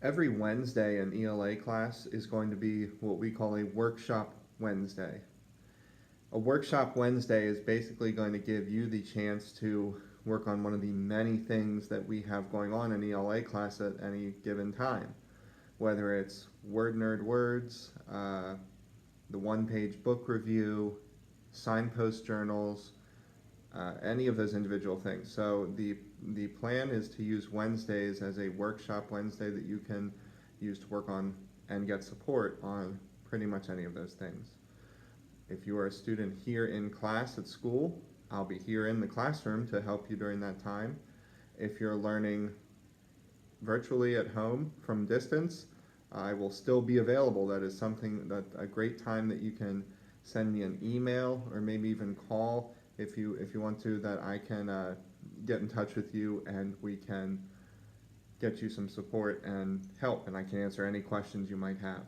Every Wednesday in ELA class is going to be what we call a workshop Wednesday. A workshop Wednesday is basically going to give you the chance to work on one of the many things that we have going on in ELA class at any given time. Whether it's Word Nerd Words, the one-page book review, signpost journals, any of those individual things. So the plan is to use Wednesdays as a workshop Wednesday that you can use to work on and get support on pretty much any of those things. If you are a student here in class at school, I'll be here in the classroom to help you during that time. If you're learning virtually at home from distance, I will still be available. That is something that a great time that you can send me an email or maybe even call if you want to, that I can get in touch with you and we can get you some support and help, and I can answer any questions you might have.